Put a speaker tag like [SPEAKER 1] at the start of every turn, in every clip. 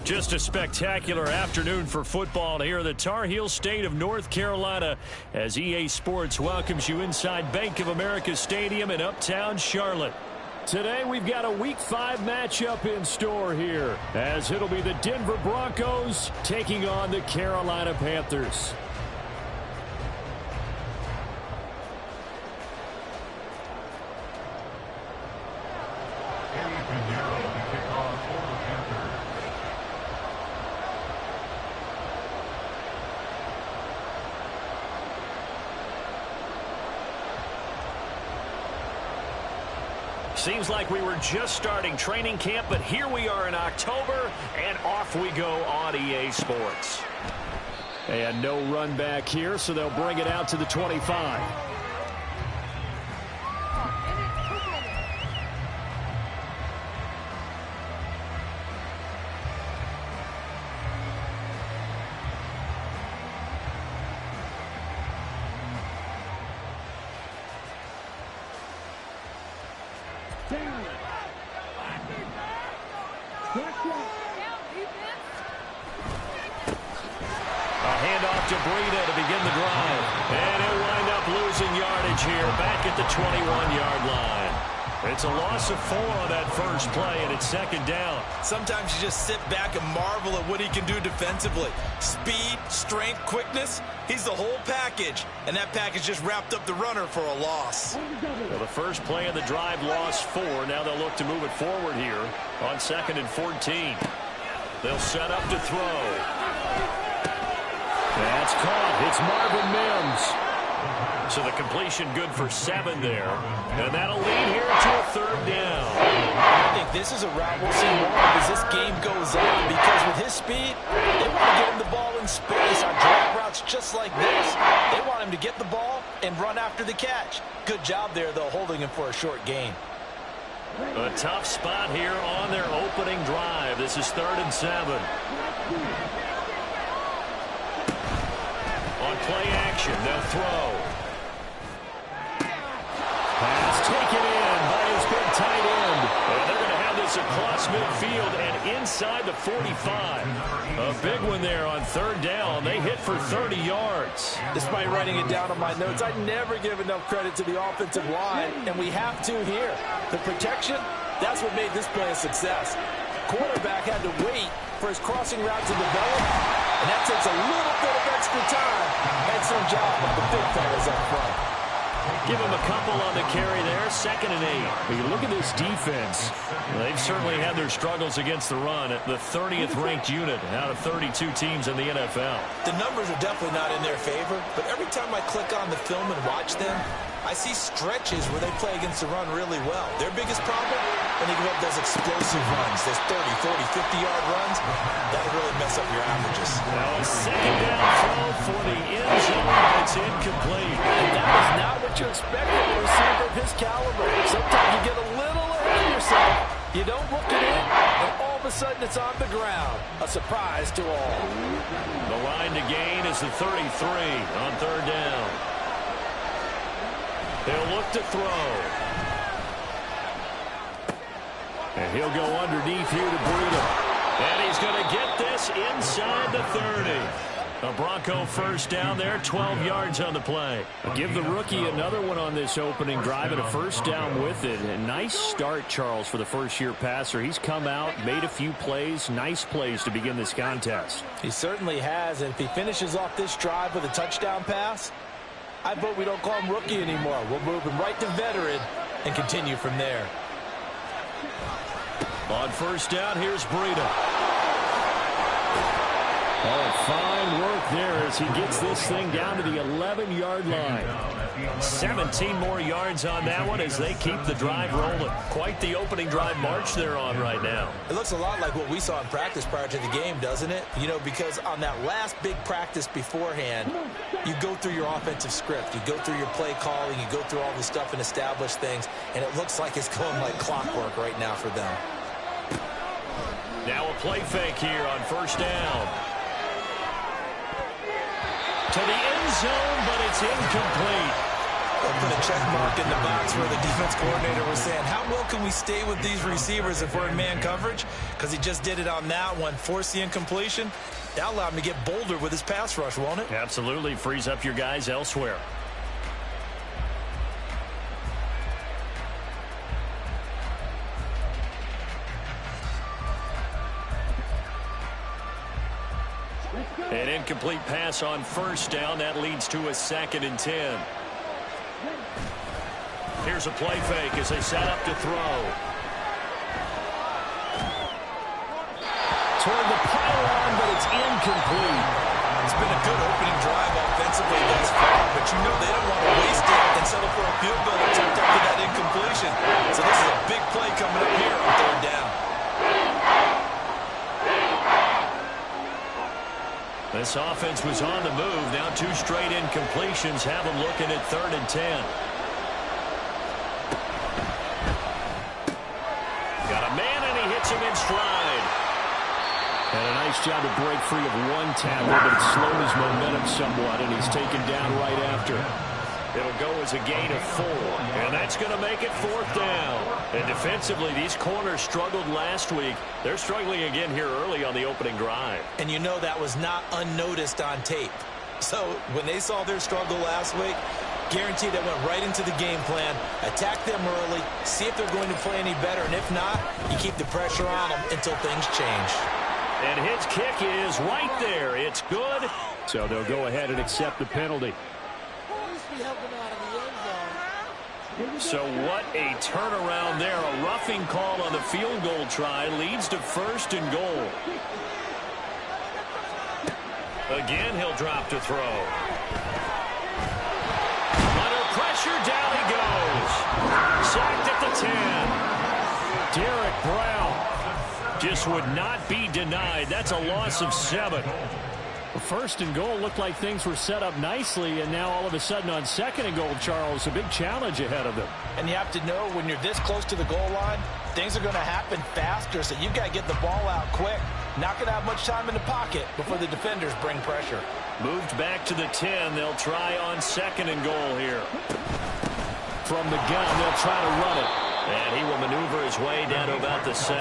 [SPEAKER 1] Just a spectacular afternoon for football here in the Tar Heel state of North Carolina as EA Sports welcomes you inside Bank of America Stadium in Uptown Charlotte. Today we've got a Week 5 matchup in store here as it'll be the Denver Broncos taking on the Carolina Panthers. Seems like we were just starting training camp, but here we are in October, and off we go on EA Sports. And no run back here, so they'll bring it out to the 25. It's a loss of 4 on that first play, and it's second down.
[SPEAKER 2] Sometimes you just sit back and marvel at what he can do defensively. Speed, strength, quickness, he's the whole package. And that package just wrapped up the runner for a loss.
[SPEAKER 1] Well, the first play of the drive lost 4. Now they'll look to move it forward here on 2nd and 14. They'll set up to throw. That's caught. It's Marvin Mims. So the completion good for 7 there. And that'll lead here to a 3rd down.
[SPEAKER 2] I think this is a route we'll see more of as this game goes on, because with his speed, they want to get him the ball in space on drag routes just like this. They want him to get the ball and run after the catch. Good job there, though, holding him for a short gain.
[SPEAKER 1] A tough spot here on their opening drive. This is 3rd and 7. On play action, they'll throw. Pass taken in by his big tight end. And they're going to have this across midfield and inside the 45. A big one there on 3rd down. They hit for 30 yards.
[SPEAKER 2] Despite writing it down on my notes, I never give enough credit to the offensive line, and we have to here. The protection, that's what made this play a success. Quarterback had to wait for his crossing route to develop, and that takes a little bit of extra time. Excellent job by the big fellas up front.
[SPEAKER 1] Give him a couple on the carry there, 2nd and 8. But you look at this defense. They've certainly had their struggles against the run. The 30th ranked unit out of 32 teams in the NFL.
[SPEAKER 2] The numbers are definitely not in their favor, but every time I click on the film and watch them, I see stretches where they play against the run really well. Their biggest problem, when they give up those explosive runs, those 30, 40, 50-yard runs, that'll really mess up your averages.
[SPEAKER 1] Now a 2nd down throw for the end zone, but it's incomplete.
[SPEAKER 2] And that is not what you expect from a receiver of his caliber. Sometimes you get a little ahead of yourself, you don't look it in, and all of a sudden it's on the ground. A surprise to all.
[SPEAKER 1] The line to gain is the 33 on 3rd down. They'll look to throw. And he'll go underneath here to Breida. And he's going to get this inside the 30. A Bronco first down there, 12 yards on the play. Give the rookie another one on this opening drive and a first down with it. A nice start, Charles, for the first-year passer. He's come out, made a few plays, nice plays to begin this contest.
[SPEAKER 2] He certainly has, and if he finishes off this drive with a touchdown pass, I vote we don't call him rookie anymore. We'll move him right to veteran and continue from there.
[SPEAKER 1] On first down, here's Breida. Oh, fine work there as he gets this thing down to the 11-yard line. 17 more yards on that one as they keep the drive rolling. Quite the opening drive march they're on right now.
[SPEAKER 2] It looks a lot like what we saw in practice prior to the game, doesn't it? You know, because on that last big practice beforehand, you go through your offensive script. You go through your play calling. You go through all the stuff and establish things. And it looks like it's going like clockwork right now for them.
[SPEAKER 1] Now a play fake here on first down. To the end zone, but it's incomplete.
[SPEAKER 2] They'll put a check mark in the box where the defense coordinator was saying, how well can we stay with these receivers if we're in man coverage? Because he just did it on that one, forced the incompletion. That allowed him to get bolder with his pass rush, won't it?
[SPEAKER 1] Absolutely. Frees up your guys elsewhere. An incomplete pass on first down. That leads to a 2nd and 10. Here's a play fake as they set up to throw. Toward the pylon, but it's incomplete.
[SPEAKER 2] It's been a good opening drive offensively thus far, but you know they don't want to waste it and settle for a field goal attempt after that incompletion. So this is a big play coming up here on 3rd down.
[SPEAKER 1] This offense was on the move. Now 2 straight incompletions have them looking at 3rd and 10. Got a man, and he hits him in stride. And a nice job to break free of one tackle, but it slowed his momentum somewhat, and he's taken down right after. It'll go as a gain of 4, and that's going to make it 4th down. And defensively, these corners struggled last week. They're struggling again here early on the opening drive.
[SPEAKER 2] And you know that was not unnoticed on tape. So when they saw their struggle last week, guaranteed they went right into the game plan, attack them early, see if they're going to play any better, and if not, you keep the pressure on them until things change.
[SPEAKER 1] And his kick is right there. It's good. So they'll go ahead and accept the penalty. So what a turnaround there. A roughing call on the field goal try leads to 1st and goal. Again, he'll drop to throw. Under pressure, down he goes. Sacked at the 10. Derek Brown just would not be denied. That's a loss of 7. 1st and goal looked like things were set up nicely, and now all of a sudden on 2nd and goal, Charles, a big challenge ahead of them.
[SPEAKER 2] And you have to know when you're this close to the goal line, things are going to happen faster, so you've got to get the ball out quick. Not going to have much time in the pocket before the defenders bring pressure.
[SPEAKER 1] Moved back to the 10. They'll try on 2nd and goal here. From the gun, they'll try to run it. And he will maneuver his way down to about the 7.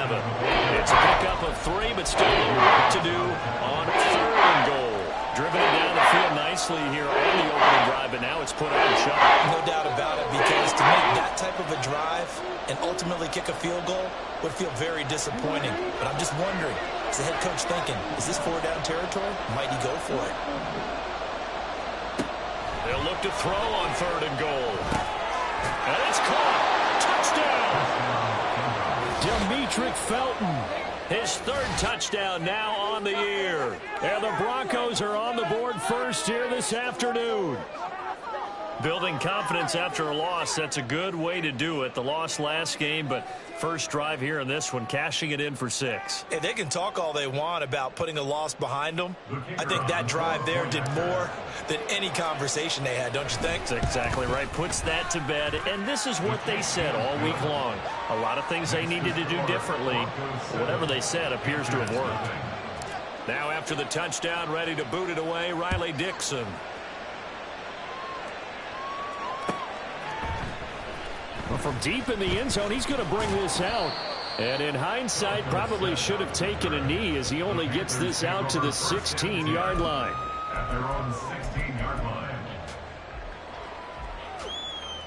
[SPEAKER 1] It's a pickup of 3, but still a little work to do on 3rd and goal. Driven it down the field nicely here on the opening drive, but now it's put up and shot.
[SPEAKER 2] No doubt about it, because to make that type of a drive and ultimately kick a field goal would feel very disappointing. But I'm just wondering, is the head coach thinking, is this 4-down territory? Might he go for it?
[SPEAKER 1] They'll look to throw on 3rd and goal. And it's caught. Touchdown! Demetric Felton. His 3rd touchdown now on the year. And the Broncos are on the board first here this afternoon. Building confidence after a loss, that's a good way to do it. The loss last game, but first drive here in this one, cashing it in for 6.
[SPEAKER 2] Hey, they can talk all they want about putting a loss behind them. I think that drive there did more than any conversation they had, don't you think?
[SPEAKER 1] That's exactly right. Puts that to bed. And this is what they said all week long. A lot of things they needed to do differently. Whatever they said appears to have worked. Now after the touchdown, ready to boot it away, Riley Dixon. Well, from deep in the end zone, he's going to bring this out. And in hindsight, probably should have taken a knee as he only gets this out to the 16-yard line.
[SPEAKER 3] At their own 16-yard line.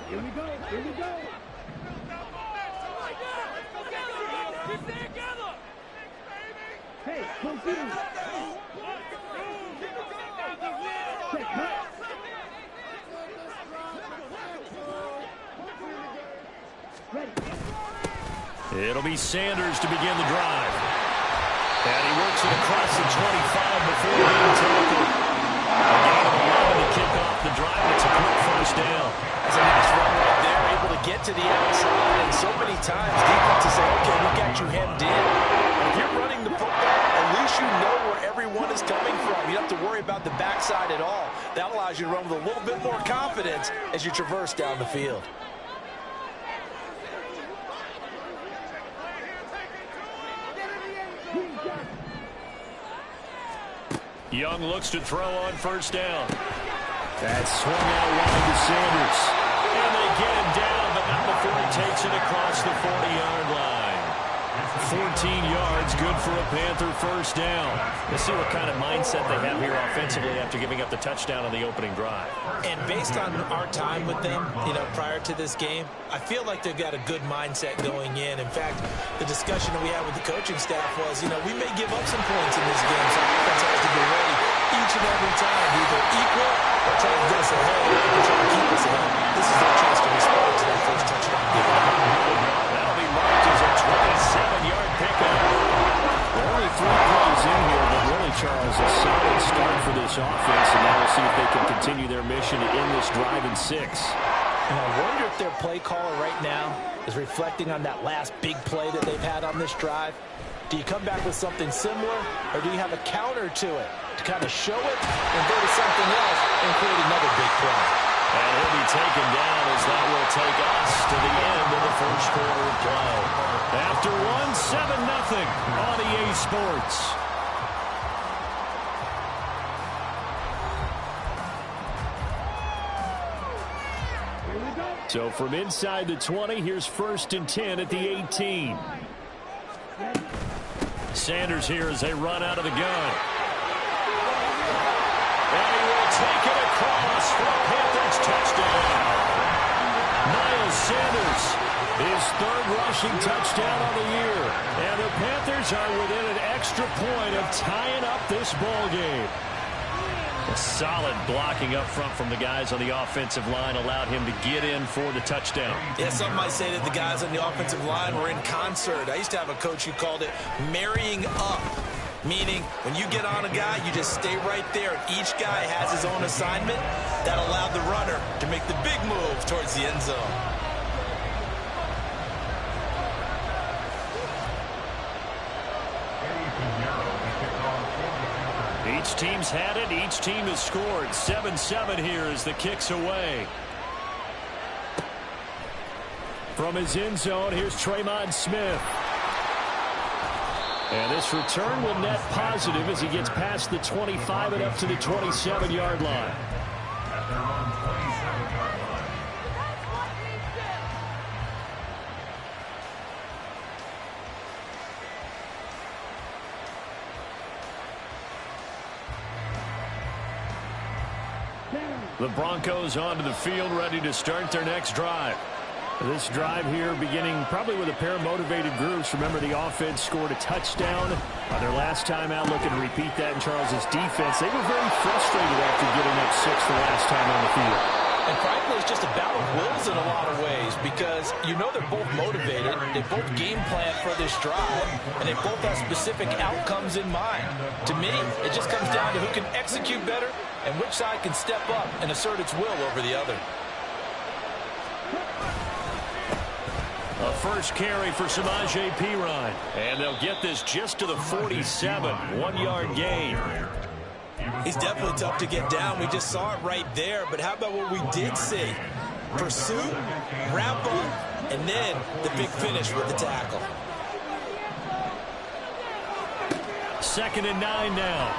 [SPEAKER 4] Here we go. Here we go. Hey, confused. Check, cut.
[SPEAKER 1] It'll be Sanders to begin the drive. And he works it across the 25 before being tackled. A gain of 11 to kick off the drive. It's a quick first down.
[SPEAKER 2] That's a nice run right there, able to get to the outside. And so many times, defenses say, okay, we got you hemmed in. And if you're running the football, at least you know where everyone is coming from. You don't have to worry about the backside at all. That allows you to run with a little bit more confidence as you traverse down the field.
[SPEAKER 1] Young looks to throw on first down. That's swung out wide to Sanders. And they get him down, but not before he takes it across the 40-yard line. 14 yards, good for a Panther first down. Let's see what kind of mindset they have here offensively after giving up the touchdown on the opening drive.
[SPEAKER 2] And based on our time with them, prior to this game, I feel like they've got a good mindset going in. In fact, the discussion that we had with the coaching staff was, we may give up some points in this game, so our offense has to be ready each and every time, either equal or try to get us ahead or try to keep us ahead. This is their chance to respond to that first touchdown given up.
[SPEAKER 1] That'll be marked as a 27-yard pickup. Only 3 plays in here, but really, Charles, a solid start for this offense, and now we'll see if they can continue their mission to end this drive in 6.
[SPEAKER 2] And I wonder if their play caller right now is reflecting on that last big play that they've had on this drive. Do you come back with something similar, or do you have a counter to it to kind of show it and go to something else and create another big play?
[SPEAKER 1] And he'll be taken down as that will take us to the end of the first quarter of play. After 1-7-0 on EA Sports. So from inside the 20, here's 1st and 10 at the 18. Sanders here as they run out of the gun. And he will take it across for a Panthers touchdown. Miles Sanders, his 3rd rushing touchdown on the year. And the Panthers are within an extra point of tying up this ball game. A solid blocking up front from the guys on the offensive line allowed him to get in for the touchdown.
[SPEAKER 2] Yeah, some might say that the guys on the offensive line were in concert. I used to have a coach who called it marrying up, meaning when you get on a guy, you just stay right there. Each guy has his own assignment. That allowed the runner to make the big move towards the end zone.
[SPEAKER 1] Each team's had it. Each team has scored. 7-7 here as the kick's away. From his end zone, here's Tremont Smith. And this return will net positive as he gets past the 25 and up to the 27-yard line.
[SPEAKER 3] At their own 27-yard line.
[SPEAKER 1] The Broncos onto the field, ready to start their next drive. This drive here beginning probably with a pair of motivated groups. Remember, the offense scored a touchdown on their last time out. Looking to repeat that in Charles's defense. They were very frustrated after giving up 6 the last time on the field.
[SPEAKER 2] And frankly, it's just a battle of wills in a lot of ways because they're both motivated. They both game plan for this drive, and they both have specific outcomes in mind. To me, it just comes down to who can execute better and which side can step up and assert its will over the other.
[SPEAKER 1] A first carry for Samaje Perine. And they'll get this just to the 47. 1-yard gain.
[SPEAKER 2] He's definitely tough to get down. We just saw it right there. But how about what we did see? Pursuit, wrap up, and then the big finish with the tackle.
[SPEAKER 1] 2nd and 9 now.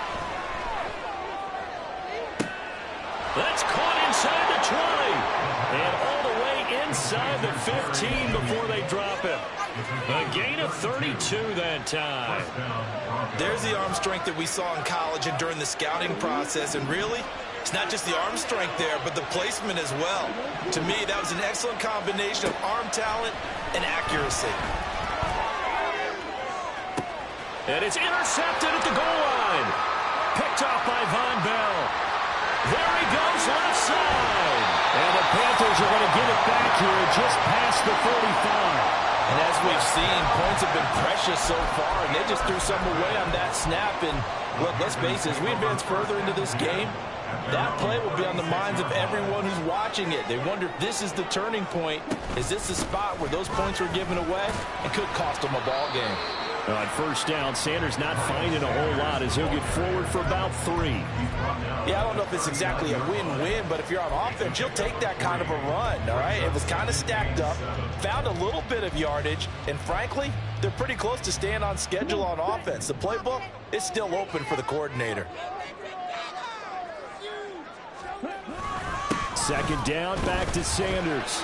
[SPEAKER 1] That's caught inside the 20. And all the way inside the 15 before they drop it. A gain of 32 that time.
[SPEAKER 2] There's the arm strength that we saw in college and during the scouting process. And really, it's not just the arm strength there, but the placement as well. To me, that was an excellent combination of arm talent and accuracy.
[SPEAKER 1] And it's intercepted at the goal line. Picked off by Von Bell. There he goes, left side. And the Panthers are going to get it back here just past the 45.
[SPEAKER 2] And as As we've seen, points have been precious so far, and they just threw some away on that snap. And look, let's face it, as we advance further into this game, that play will be on the minds of everyone who's watching it. They wonder if this is the turning point. Is this the spot where those points were given away and could cost them a ball game?
[SPEAKER 1] On first down, Sanders not finding a whole lot as he'll get forward for about 3.
[SPEAKER 2] Yeah, I don't know if it's exactly a win-win, but if you're on offense, you'll take that kind of a run, all right? It was kind of stacked up, found a little bit of yardage, and frankly, they're pretty close to staying on schedule on offense. The playbook is still open for the coordinator.
[SPEAKER 1] Second down, back to Sanders.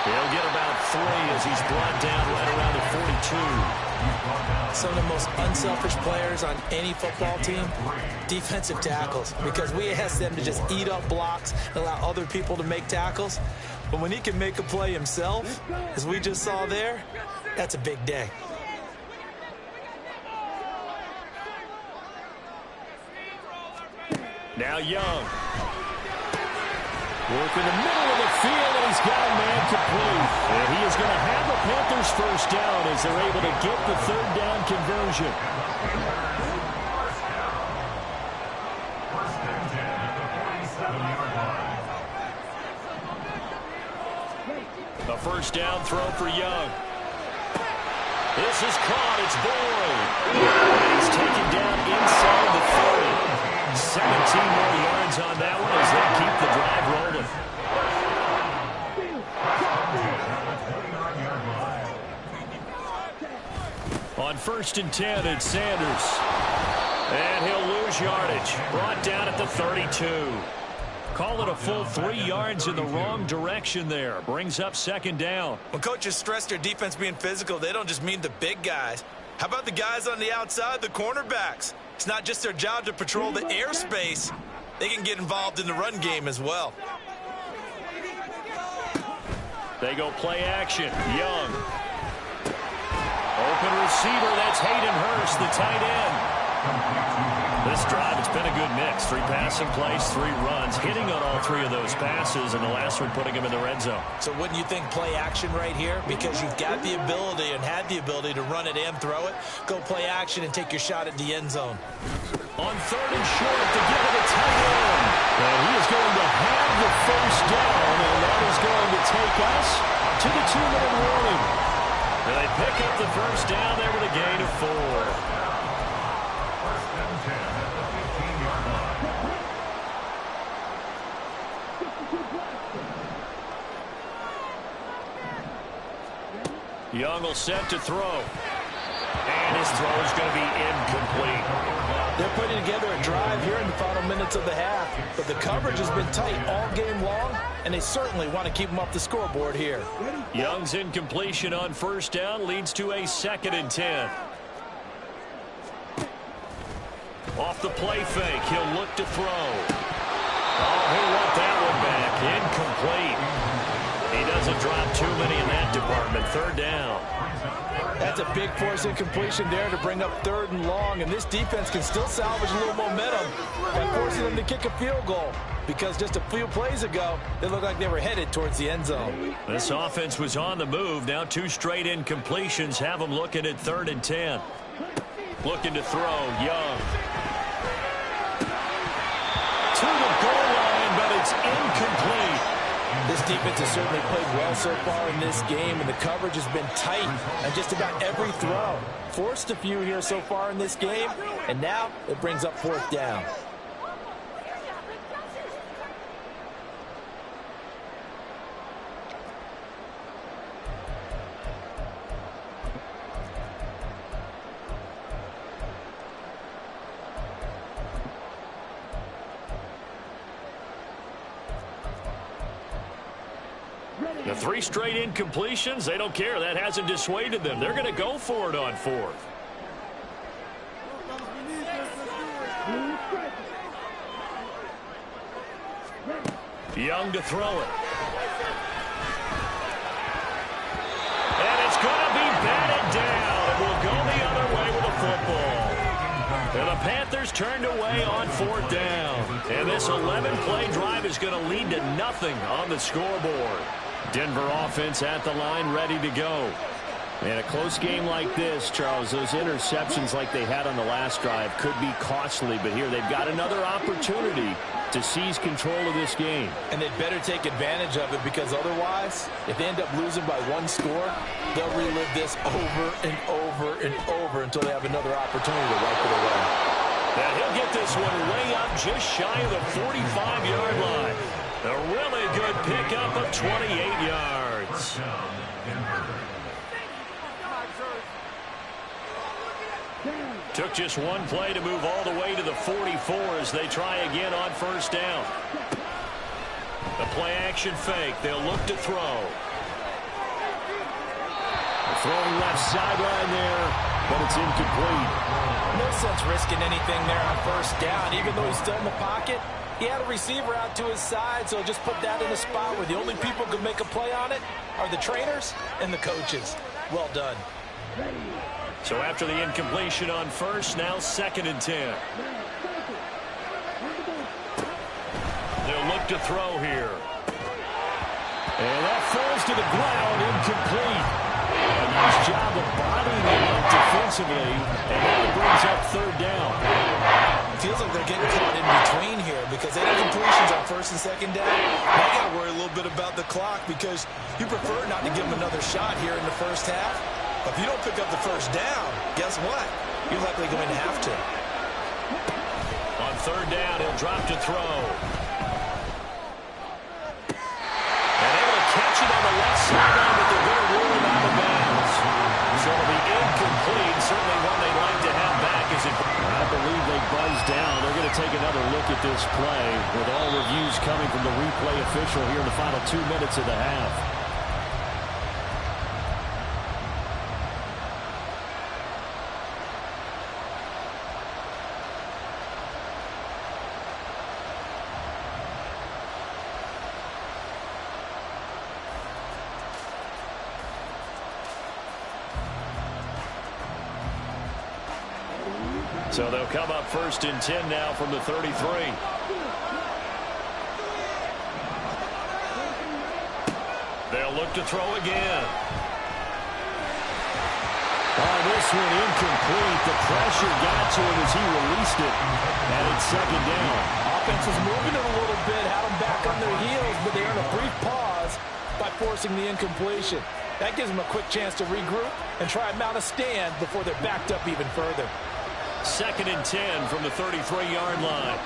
[SPEAKER 1] He'll get about 3 as he's brought down right around the 42.
[SPEAKER 5] Some of the most unselfish players on any football team, defensive tackles, because we ask them to just eat up blocks and allow other people to make tackles. But when he can make a play himself, as we just saw there, that's a big day.
[SPEAKER 1] Now Young. Work in the middle of the field, and he's got a man complete. And he is going to have the Panthers first down as they're able to get the third down conversion. A first down throw for Young. This is caught. It's Boyd. He's taken down inside the 30. 17 more yards on that one as they keep the drive rolling. On first and 10, it's Sanders. And he'll lose yardage. Brought down at the 32. Call it a full 3 yards in the wrong direction there. Brings up second down.
[SPEAKER 5] When coaches stress their defense being physical, they don't just mean the big guys. How about the guys on the outside, the cornerbacks? It's not just their job to patrol the airspace. They can get involved in the run game as well.
[SPEAKER 1] They go play action. Young. Open receiver. That's Hayden Hurst, the tight end. This drive, it's been a good mix. 3 passing plays, 3 runs, hitting on all 3 of those passes, and the last one putting him in the red zone.
[SPEAKER 5] So wouldn't you think play action right here? Because you've got the ability and had the ability to run it and throw it. Go play action and take your shot at the end zone.
[SPEAKER 1] On third and short to give it a tight end. And he is going to have the first down, and that is going to take us to the 2-minute warning. And they pick up the first down there with a gain of 4. Young will set to throw. And his throw is going to be incomplete.
[SPEAKER 2] They're putting together a drive here in the final minutes of the half, but the coverage has been tight all game long, and they certainly want to keep them off the scoreboard here.
[SPEAKER 1] Young's incompletion on first down leads to a 2nd and 10. Off the play fake, he'll look to throw. Oh, he'll want that one back. Incomplete. He doesn't drop too many in that department. Third down.
[SPEAKER 2] That's a big force incompletion there to bring up 3rd and long, and this defense can still salvage a little momentum by forcing them to kick a field goal, because just a few plays ago, they looked like they were headed towards the end zone.
[SPEAKER 1] This offense was on the move. Now 2 straight incompletions have them looking at 3rd and 10. Looking to throw. Young. To the goal line, but it's incomplete.
[SPEAKER 2] This defense has certainly played well so far in this game, and the coverage has been tight on just about every throw. Forced a few here so far in this game, and now it brings up 4th down.
[SPEAKER 1] The 3 straight incompletions, they don't care. That hasn't dissuaded them. They're going to go for it on 4th. Young to throw it. And it's going to be batted down. It will go the other way with the football. And the Panthers turned away on 4th down. And this 11-play drive is going to lead to nothing on the scoreboard. Denver offense at the line, ready to go. In a close game like this, Charles, those interceptions like they had on the last drive could be costly, but here they've got another opportunity to seize control of this game.
[SPEAKER 2] And they'd better take advantage of it, because otherwise, if they end up losing by one score, they'll relive this over and over and over until they have another opportunity to wipe it away.
[SPEAKER 1] And he'll get this one way up just shy of the 45-yard line. A really good pickup of 28 yards. Took just one play to move all the way to the 44 as they try again on first down. The play action fake. They'll look to throw. Throwing left sideline there, but it's incomplete.
[SPEAKER 2] No sense risking anything there on first down. Even though he's still in the pocket, he had a receiver out to his side, so just put that in a spot where the only people who can make a play on it are the trainers and the coaches. Well done.
[SPEAKER 1] So after the incompletion on first, now 2nd and 10. They'll look to throw here. And that falls to the ground, incomplete. A nice job of bodying him up defensively, and now it brings up 3rd down.
[SPEAKER 2] Feels like they're getting caught in between here, because they have completions on 1st and 2nd down. Now you got to worry a little bit about the clock, because you prefer not to give them another shot here in the first half. But if you don't pick up the first down, guess what? You're likely going to have to.
[SPEAKER 1] On 3rd down, he'll drop to throw. And able to catch it on the left sideline, but they're going to rule him out of bounds. So it'll be incomplete. Certainly one they'd like to have back. I believe they buzzed down. They're going to take another look at this play with all reviews coming from the replay official here in the final 2 minutes of the half. So they'll come up 1st and 10 now from the 33. They'll look to throw again. Oh, this one incomplete. The pressure got to him as he released it. And it's 2nd down.
[SPEAKER 2] Offense was moving it a little bit, had them back on their heels, but they earned a brief pause by forcing the incompletion. That gives them a quick chance to regroup and try and mount a stand before they're backed up even further.
[SPEAKER 1] 2nd and 10 from the 33-yard line.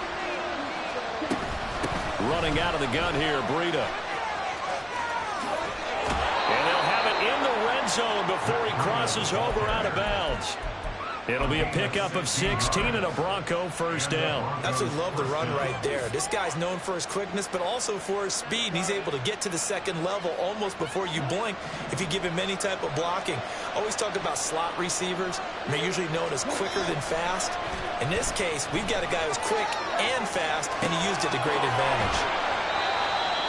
[SPEAKER 1] Running out of the gun here, Breida. And they'll have it in the red zone before he crosses over out of bounds. It'll be a pickup of 16 and a Bronco 1st down.
[SPEAKER 2] Absolutely love the run right there. This guy's known for his quickness, but also for his speed. And he's able to get to the 2nd level almost before you blink if you give him any type of blocking. Always talk about slot receivers. They're usually known as quicker than fast. In this case, we've got a guy who's quick and fast, and he used it to great advantage.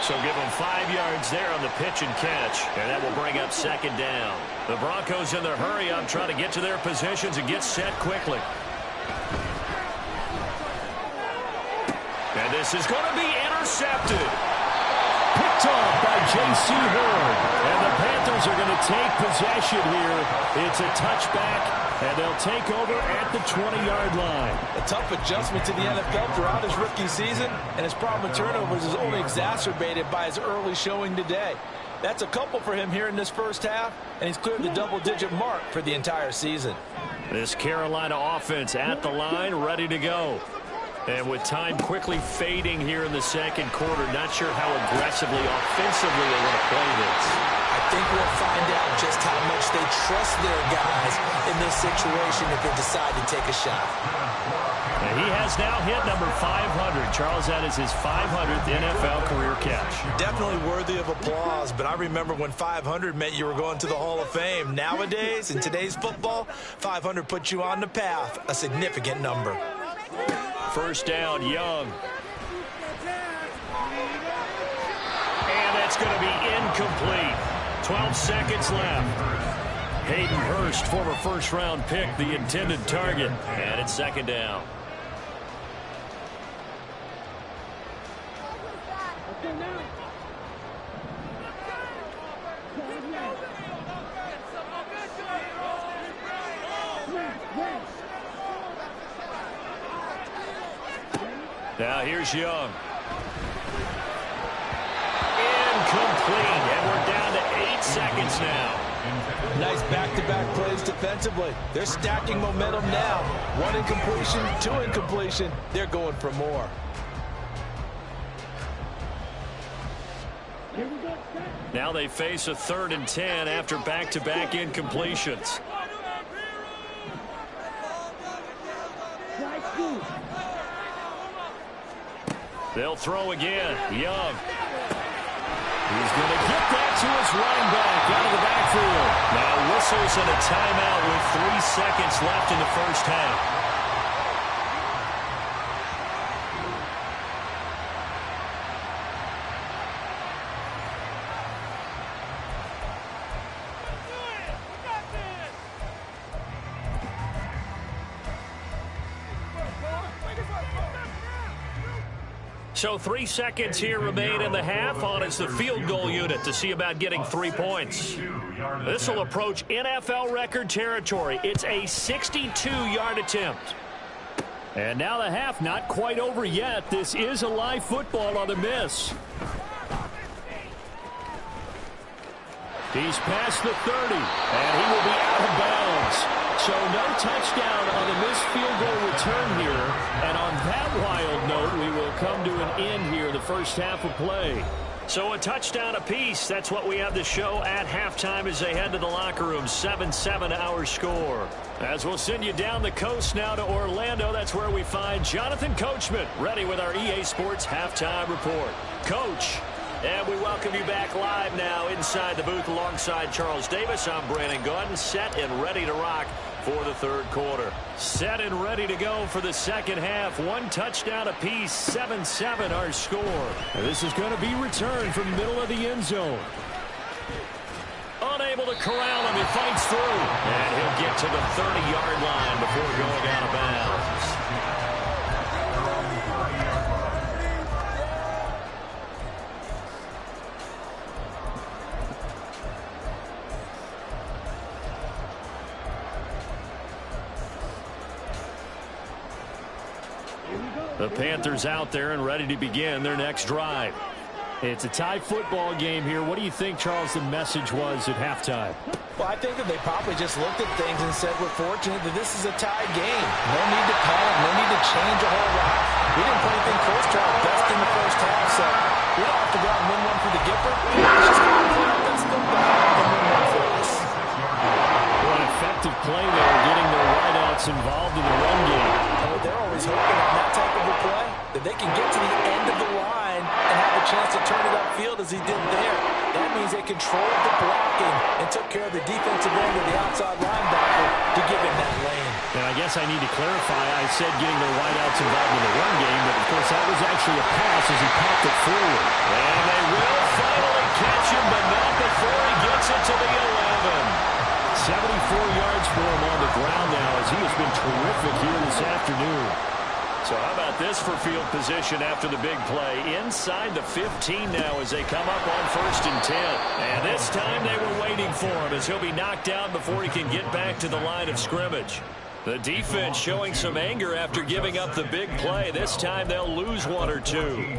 [SPEAKER 1] So give him 5 yards there on the pitch and catch, and that will bring up 2nd down. The Broncos in their hurry-up trying to get to their positions and get set quickly. And this is going to be intercepted. Picked off by J.C. Horn. And the Panthers are going to take possession here. It's a touchback, and they'll take over at the 20-yard line.
[SPEAKER 2] A tough adjustment to the NFL throughout his rookie season, and his problem with turnovers is only exacerbated by his early showing today. That's a couple for him here in this first half, and he's cleared the double-digit mark for the entire season.
[SPEAKER 1] This Carolina offense at the line, ready to go. And with time quickly fading here in the 2nd quarter, not sure how aggressively, offensively they're going to play this.
[SPEAKER 2] I think we'll find out just how much they trust their guys in this situation if they decide to take a shot.
[SPEAKER 1] And he has now hit number 500. Charles, that is his 500th NFL career catch.
[SPEAKER 2] Definitely worthy of applause, but I remember when 500 meant you were going to the Hall of Fame. Nowadays, in today's football, 500 puts you on the path, a significant number.
[SPEAKER 1] 1st down, Young. And that's going to be incomplete. 12 seconds left. Hayden Hurst, former 1st-round pick, the intended target. And it's 2nd down. Now here's Young. Incomplete, and we're down to 8 seconds now.
[SPEAKER 2] Nice back-to-back plays defensively. They're stacking momentum now. 1 incompletion, 2 incompletion. They're going for more.
[SPEAKER 1] Now they face a 3rd and 10 after back-to-back incompletions. They'll throw again. Young. He's going to get that to his running back out of the backfield. Now whistles and a timeout with 3 seconds left in the first half. So 3 seconds here remain in the half. On is the field goal unit to see about getting 3 points. This will approach NFL record territory. It's a 62-yard attempt. And now the half not quite over yet. This is a live football on the miss. He's past the 30, and he will be out of bounds. So no touchdown on the missed field goal return here. And on that wild note, we will come to an end here in the first half of play. So a touchdown apiece. That's what we have to show at halftime as they head to the locker room. 7-7 our score. As we'll send you down the coast now to Orlando. That's where we find Jonathan Coachman ready with our EA Sports halftime report. Coach. And we welcome you back live now inside the booth alongside Charles Davis. I'm Brandon Gunn, set and ready to rock for the 3rd quarter. Set and ready to go for the 2nd half. 1 touchdown apiece, 7-7 our score. And this is going to be returned from the middle of the end zone. Unable to corral him, he fights through. And he'll get to the 30-yard line before going out of bounds. The Panthers out there and ready to begin their next drive. It's a tie football game here. What do you think, Charles, the message was at halftime?
[SPEAKER 2] Well, I think that they probably just looked at things and said, we're fortunate that this is a tie game. No need to panic, no need to change a whole lot. We didn't play anything close to our best in the first half, so we don't have to go out and win one for the Gipper. Let's just go out and play our best football and win one for us.
[SPEAKER 1] Well, an effective play there, getting their wideouts involved in the run game.
[SPEAKER 2] Oh, they're always hoping on that type of a play that they can get to the end of the line and have a chance to turn it upfield as he did there. That means they controlled the blocking and took care of the defensive end of the outside linebacker to give him that lane.
[SPEAKER 1] And I guess I need to clarify. I said getting their wideouts involved in the run game, but of course that was actually a pass as he popped it forward. And they will finally catch him, but not before he gets it to the 11. 74 yards for him on the ground now as he has been terrific here this afternoon. So how about this for field position after the big play? Inside the 15 now as they come up on 1st and 10. And this time they were waiting for him as he'll be knocked down before he can get back to the line of scrimmage. The defense showing some anger after giving up the big play. This time they'll lose 1 or 2.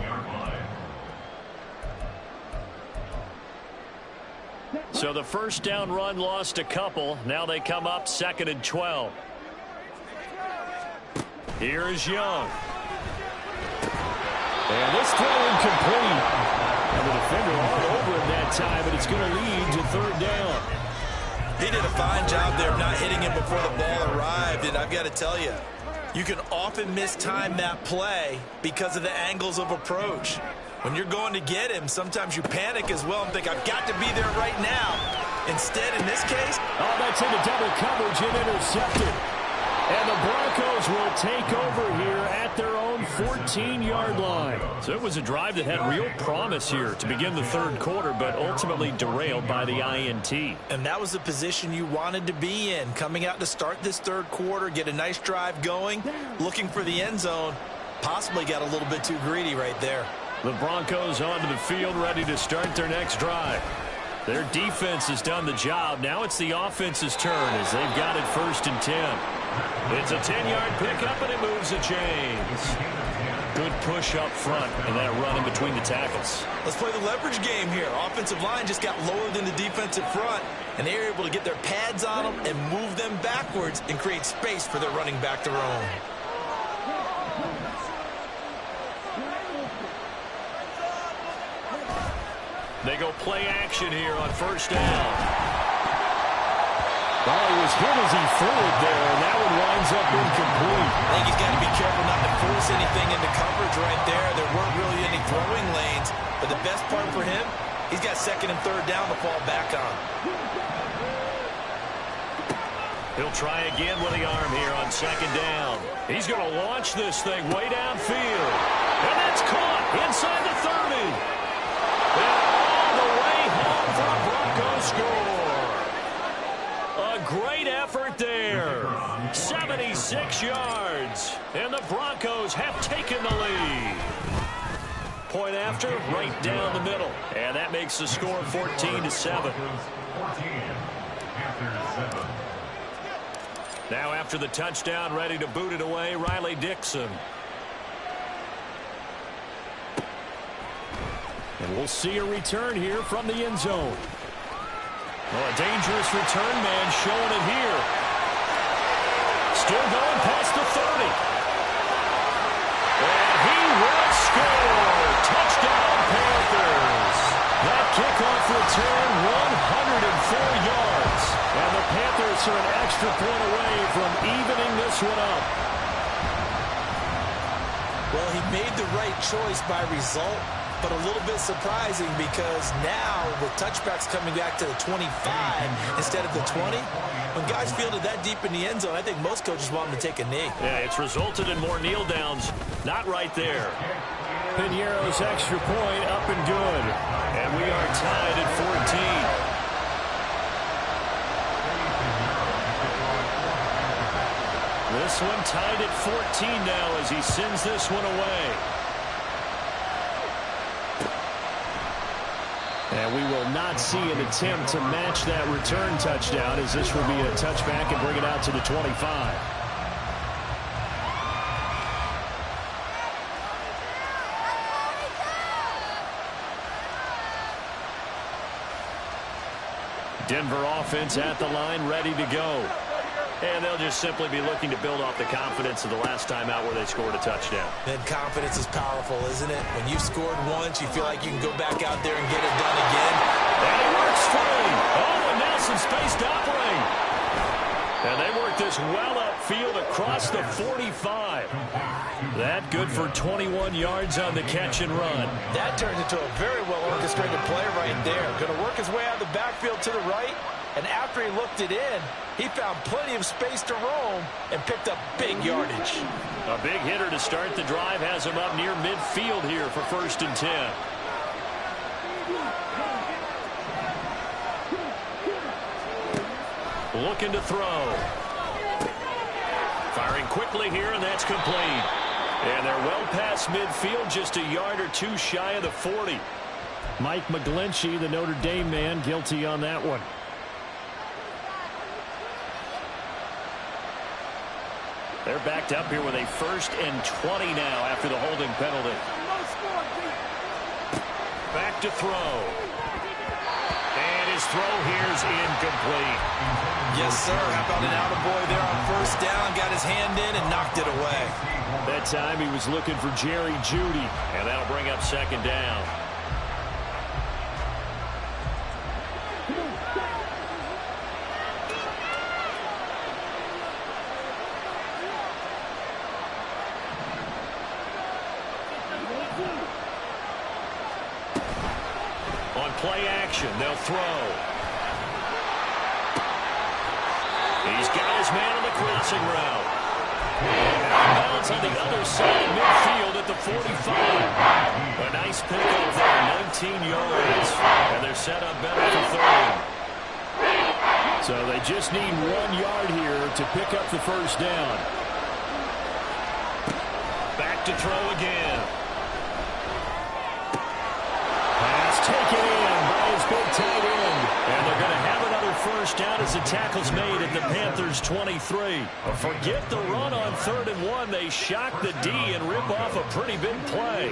[SPEAKER 1] So the first down run lost a couple. Now they come up 2nd and 12. Here is Young. And this throw incomplete. And the defender all over him that time, but it's going to lead to 3rd down.
[SPEAKER 5] He did a fine job there of not hitting him before the ball arrived, and I've got to tell you, you can often mistime that play because of the angles of approach. When you're going to get him, sometimes you panic as well and think, I've got to be there right now. Instead, in this case,
[SPEAKER 1] oh, that's into double coverage and intercepted. And the Broncos will take over here at their own 14-yard line. So it was a drive that had real promise here to begin the 3rd quarter, but ultimately derailed by the INT.
[SPEAKER 5] and that was the position you wanted to be in, coming out to start this 3rd quarter, get a nice drive going, looking for the end zone. Possibly got a little bit too greedy right there.
[SPEAKER 1] The Broncos onto the field, ready to start their next drive. Their defense has done the job. Now it's the offense's turn as they've got it 1st and 10. It's a 10-yard pickup, and it moves the chains. Good push up front and that run in between the tackles.
[SPEAKER 5] Let's play the leverage game here. Offensive line just got lower than the defensive front, and they were able to get their pads on them and move them backwards and create space for their running back to roam.
[SPEAKER 1] They go play action here on first down.
[SPEAKER 2] Well, he was hit as he threw it there, and that one winds up incomplete.
[SPEAKER 5] I think he's got to be careful not to force anything into coverage right there. There weren't really any throwing lanes, but the best part for him, he's got second and third down to fall back on.
[SPEAKER 1] He'll try again with the arm here on second down. He's going to launch this thing way downfield. And that's caught inside the 30. And all the way home for a Broncos score. A great effort there. 76 yards. And the Broncos have taken the lead. Point after, right down the middle. And that makes the score 14-7. Now after the touchdown, ready to boot it away, Riley Dixon.
[SPEAKER 2] And we'll see a return here from the end zone.
[SPEAKER 1] Well, a dangerous return man showing it here. Still going past the 30. And he will score. Touchdown, Panthers. That kickoff return, 104 yards. And the Panthers are an extra point away from evening this one up.
[SPEAKER 5] Well, he made the right choice by result, but a little bit surprising because now with touchbacks coming back to the 25 instead of the 20, when guys fielded that deep in the end zone, I think most coaches want them to take a knee.
[SPEAKER 1] Yeah, it's resulted in more kneel downs. Not right there.
[SPEAKER 2] Piñeiro's extra point up and good.
[SPEAKER 1] And we are tied at 14. This one tied at 14 now as he sends this one away.
[SPEAKER 2] And we will not see an attempt to match that return touchdown as this will be a touchback and bring it out to the 25.
[SPEAKER 1] Denver offense at the line, ready to go. And they'll just simply be looking to build off the confidence of the last time out where they scored a touchdown.
[SPEAKER 5] And confidence is powerful, isn't it? When you've scored once, you feel like you can go back out there and get it done again.
[SPEAKER 1] And he works free. Oh, and now some space to operate. And they work this well upfield across the 45. That good for 21 yards on the catch and run.
[SPEAKER 5] That turned into a very well orchestrated play right there. Going to work his way out of the backfield to the right. And after he looked it in, he found plenty of space to roam and picked up big yardage.
[SPEAKER 1] A big hitter to start the drive has him up near midfield here for 1st and 10. Looking to throw. Firing quickly here, and that's complete. And they're well past midfield, just a yard or two shy of the 40.
[SPEAKER 2] Mike McGlinchey, the Notre Dame man, guilty on that one.
[SPEAKER 1] They're backed up here with a 1st and 20 now after the holding penalty. Back to throw. And his throw here is incomplete.
[SPEAKER 5] Yes, sir. How about an attaboy there on 1st down? Got his hand in and knocked it away.
[SPEAKER 2] That time he was looking for Jerry Jeudy.
[SPEAKER 1] And that'll bring up 2nd down. On play action, they'll throw. He's got his man on the crossing route. And out of bounds on the other side of midfield at the 45. A nice pickup there, 19 yards. And they're set up better for 3rd.
[SPEAKER 2] So they just need 1 yard here to pick up the 1st down.
[SPEAKER 1] Back to throw again.
[SPEAKER 2] Pass taken in by his big tight end.
[SPEAKER 1] And they're going to have another 1st first down as the tackle's made at the Panthers' 23. Forget the run on 3rd and 1. They shock the D and rip off a pretty big play.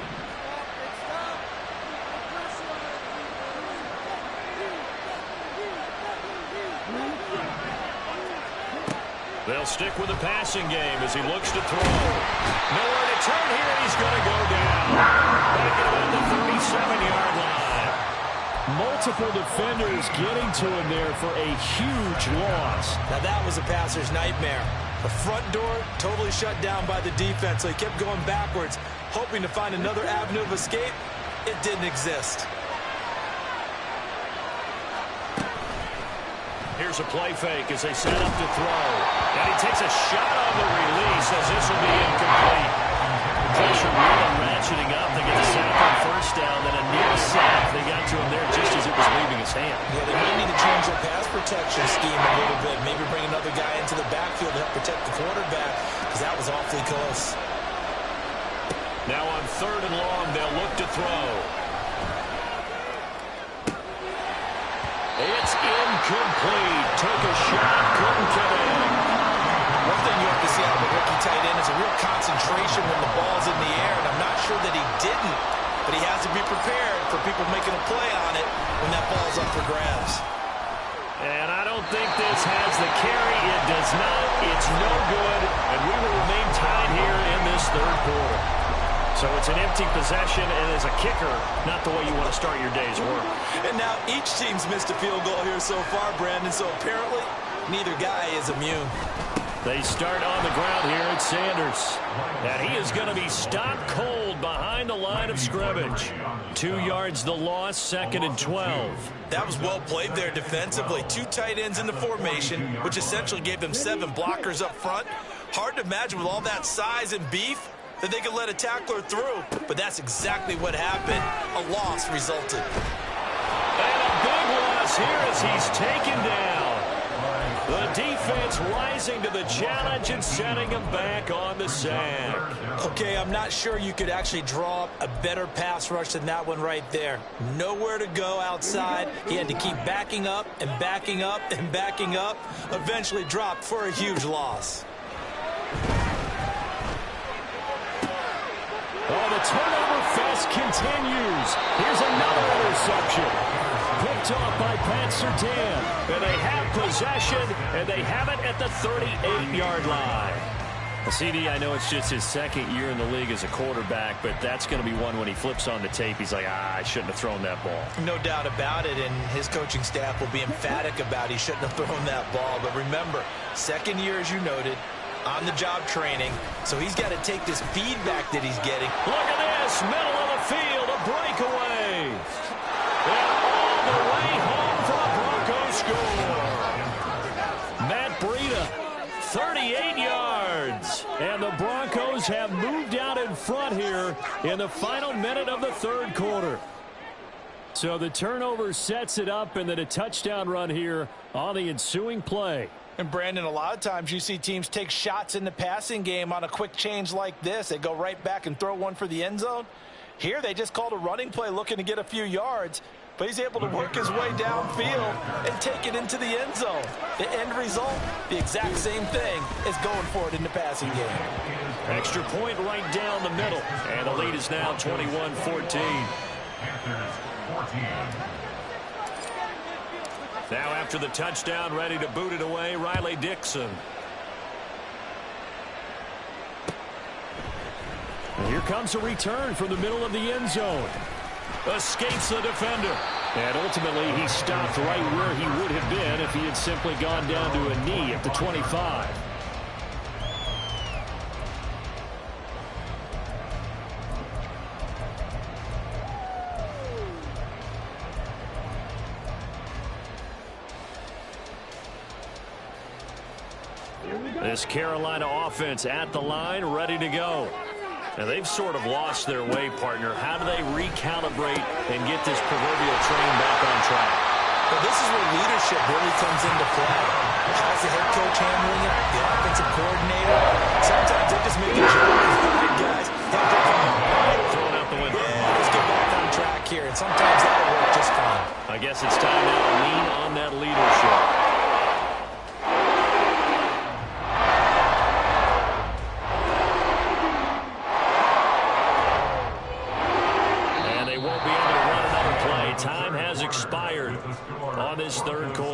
[SPEAKER 1] They'll stick with the passing game as he looks to throw. Nowhere to turn here. He's going to go down. Back at about the 37-yard line.
[SPEAKER 6] Multiple defenders getting to him there for a huge loss.
[SPEAKER 5] Now that was a passer's nightmare. The front door totally shut down by the defense, so he kept going backwards, hoping to find another avenue of escape. It didn't exist.
[SPEAKER 1] Here's a play fake as they set up to throw. And he takes a shot on the release as this will be incomplete. Pressure really ratcheting up. They get the sack on first down, then a near sack. They got to him there just as it was leaving his hand.
[SPEAKER 5] Yeah, they might need to change their pass protection scheme a little bit. Maybe bring another guy into the backfield to help protect the quarterback, because that was awfully close.
[SPEAKER 1] Now on 3rd and long, they'll look to throw. It's incomplete. Took a shot, couldn't get in.
[SPEAKER 5] One thing you have to see out of a rookie tight end is a real concentration when the ball's in the air, and I'm not sure that he didn't, but he has to be prepared for people making a play on it when that ball's up for grabs.
[SPEAKER 1] And I don't think this has the carry. It does not. It's no good, and we will remain tied here in this 3rd quarter. So it's an empty possession, and as a kicker, not the way you want to start your day's work.
[SPEAKER 5] And now each team's missed a field goal here so far, Brandon, so apparently neither guy is immune.
[SPEAKER 1] They start on the ground here at Sanders. And he is going to be stopped cold behind the line of scrimmage. 2 yards the loss, 2nd and 12.
[SPEAKER 5] That was well played there defensively. 2 tight ends in the formation, which essentially gave them 7 blockers up front. Hard to imagine with all that size and beef that they could let a tackler through. But that's exactly what happened. A loss resulted.
[SPEAKER 1] And a big loss here as he's taken down. The defense rising to the challenge and setting him back on the sack.
[SPEAKER 5] Okay, I'm not sure you could actually draw up a better pass rush than that one right there. Nowhere to go outside. He had to keep backing up and backing up and backing up. Eventually dropped for a huge loss.
[SPEAKER 6] Oh, the turnover fest continues. Here's another interception. Picked off by Pat Surtain.
[SPEAKER 1] And they have possession, and they have it at the 38-yard line.
[SPEAKER 6] CD, I know it's just his 2nd year in the league as a quarterback, but that's going to be one when he flips on the tape. He's like, I shouldn't have thrown that ball.
[SPEAKER 5] No doubt about it, and his coaching staff will be emphatic about he shouldn't have thrown that ball. But remember, 2nd year, as you noted, on-the-job training, so he's got to take this feedback that he's getting.
[SPEAKER 1] Look at this, middle of the field, a breakaway. And all the way home for the Broncos score.
[SPEAKER 6] Matt Breida, 38 yards. And the Broncos have moved out in front here in the final minute of the 3rd quarter. So the turnover sets it up, and then a touchdown run here on the ensuing play.
[SPEAKER 5] And Brandon, a lot of times you see teams take shots in the passing game on a quick change like this. They go right back and throw one for the end zone. Here they just called a running play looking to get a few yards, but he's able to work his way downfield and take it into the end zone. The end result, the exact same thing as going for it in the passing game.
[SPEAKER 1] Extra point right down the middle, and the lead is now 21-14. Now after the touchdown, ready to boot it away, Riley Dixon.
[SPEAKER 6] And here comes a return from the middle of the end zone.
[SPEAKER 1] Escapes the defender.
[SPEAKER 6] And ultimately, he stopped right where he would have been if he had simply gone down to a knee at the 25.
[SPEAKER 1] This Carolina offense at the line, ready to go. And they've sort of lost their way, partner. How do they recalibrate and get this proverbial train back on track?
[SPEAKER 5] Well, this is where leadership really comes into play. How's the head coach handling it? The offensive coordinator? Sometimes they just make a joke. All right, guys.
[SPEAKER 1] Throw it out the window.
[SPEAKER 5] Yeah, let's get back on track here. And sometimes that'll work just fine.
[SPEAKER 1] I guess it's time now to lean on that leadership.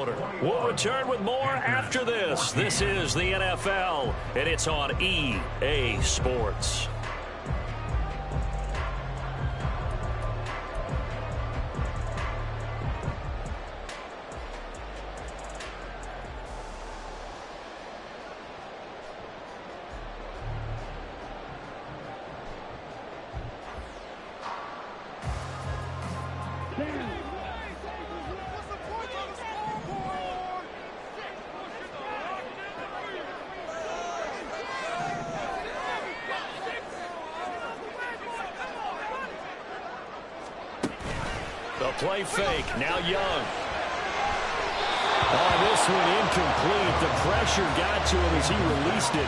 [SPEAKER 1] quarter. We'll return with more after this. This is the NFL, and it's on EA Sports. The play fake, now Young.
[SPEAKER 6] Oh, this one incomplete. The pressure got to him as he released it,